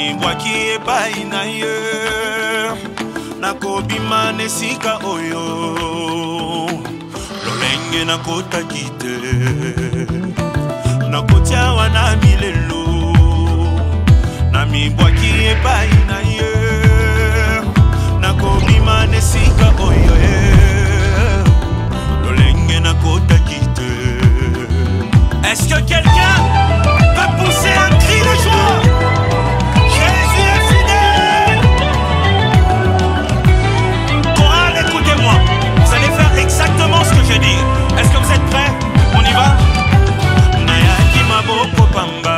mibwaki epai na ye nakobima nesika oyo lolenge nakotaki te nakotia wana milelo na mibwaki epai na ye nakobima nesika oyo lolenge nakotaki te. Est-ce que quelqu'un va pousser un cri de joie? Jésus est fidèle. Chorale, écoutez-moi. Vous allez faire exactement ce que je dis. Est-ce que vous êtes prêts? On y va? Nayaki maboko pamba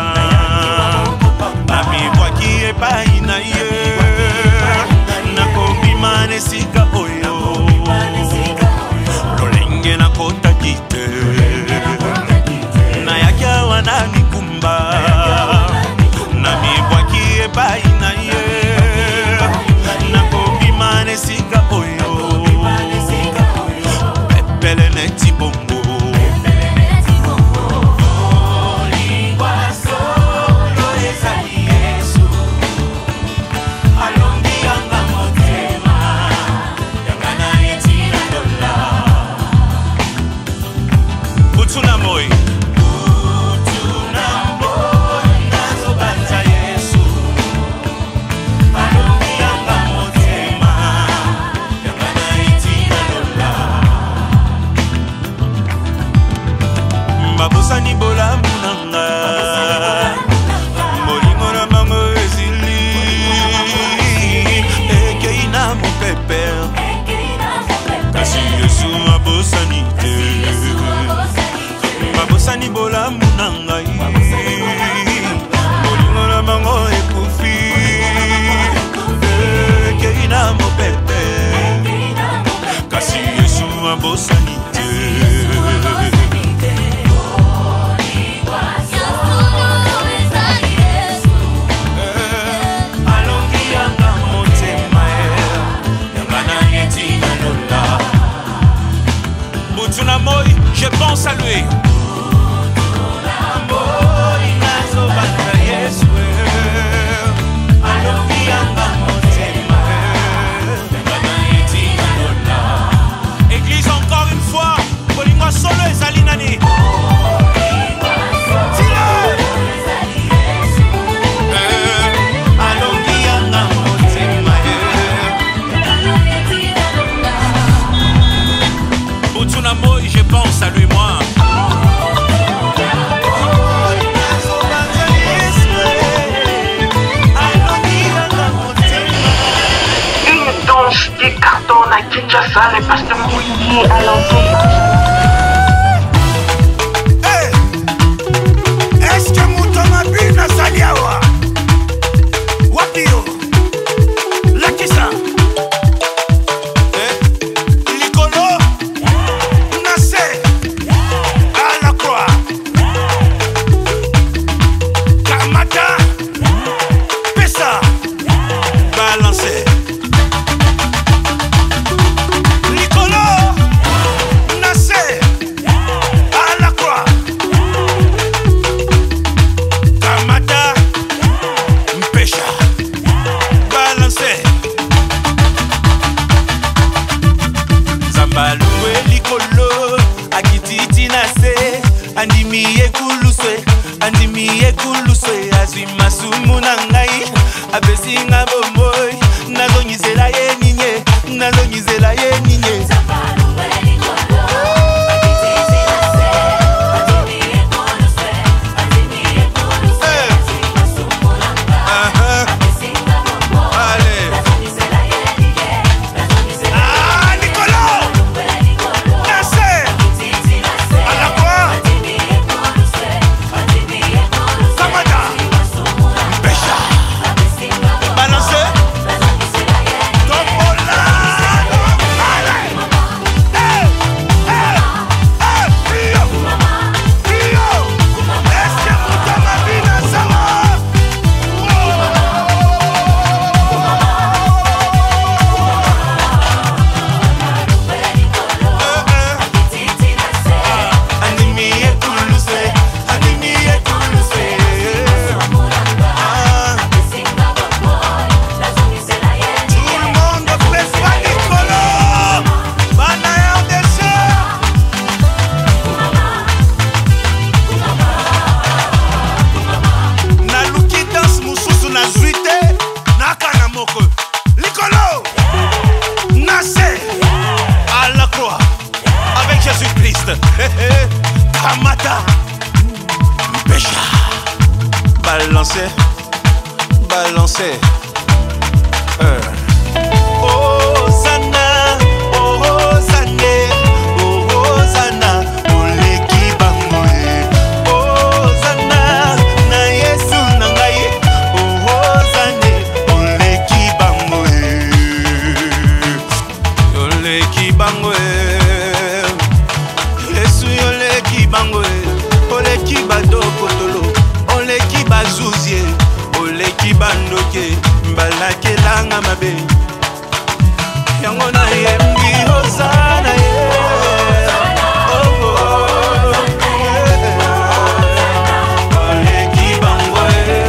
Nami waki epai na ye Nakobima nesika oyo Lolenge nakotaki te na mikumba Nami waki epai na ye nakobima nesika oyo pepele neti bongo Babosani bola munanga Molingo na mango ezili Ekei na mo pepe Kasi Yesu abosani te Babosani bola munanga Molingo na mango ekufi Ekei na mo pepe Kasi Yesu abosani te. Je pense à lui. Église encore une fois, Bolingo solo et Zalinani. Je pense à lui, moi. Une danse qui cartonne à Kinshasa, les pasteurs mouillés à l'entour. Est-ce que Moutoma Bina Saliawa Wapio Lakisa Andimi ekuluswe azwi masumu na ngai abesinga bomboy nazongizela ye ninye nazongizela ye ninye Balancer balancer, balancer. Hosanna, Hosanna, Hosanna, oleki bango e. Hosanna, na Yesu na ngai. Hosanna, oleki bango e. Oleki bango e. Yesu oleki bango e. Oleki badokotolo, oleki bazuzie, oleki bandoke, mbalakelanga mabe. Yango na yembi Hosanna ye. Oleki bango e.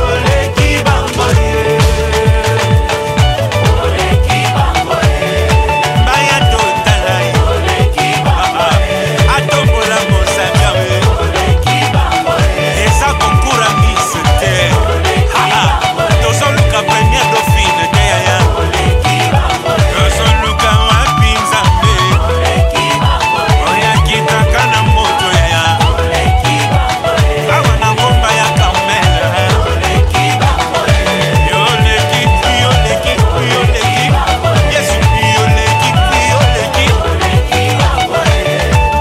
Oleki bango e. Oleki bango e. Baya totala ye. Oleki bango e. Atombola mosabia we. Oleki bango e. Eza konkura misete. Tozoluka premier dauphine te yaya. Oleki bango e. Tozoluka mapinza mbe. Oleki bango e. Oya kitaka na moto yaya. Oleki bango e. Awa na ngomba ya kamela. Oleki bango e. Yoleki, yoleki, yoleki. Yesu yoleki, yoleki. Oleki bango e.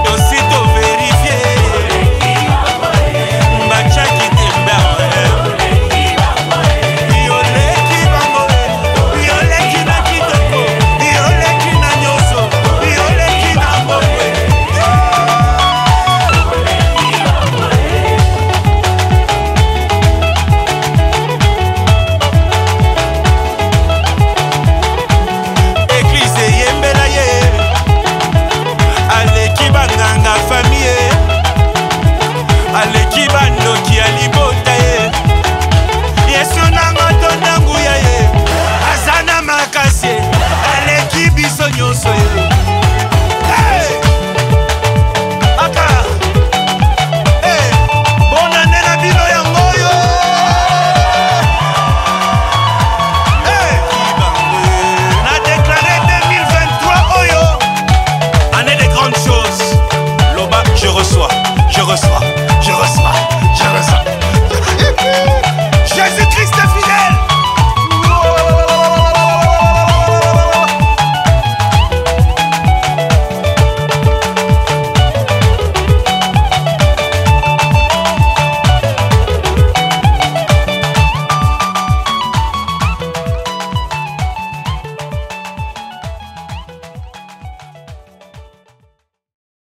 Dosito verifie. Oleki bango e. Mbachaki tembe awe. Oleki bango e. Yoleki bango e. Yoleki na kitoko. Yoleki na nyoso. Yoleki na mbokwe. Église yembela ye. Aleki banganga famille. Aleki bandoki ya libota ye. Yesu nanga tondangu ya ye. Azana makasi ye. Aleki biso nyonso ye. Hey! Aka! Hey! Bonane na bino yango yo. Hey! Na déclaré 2023 oyo. Année des grandes choses. Loba, je reçois, je reçois.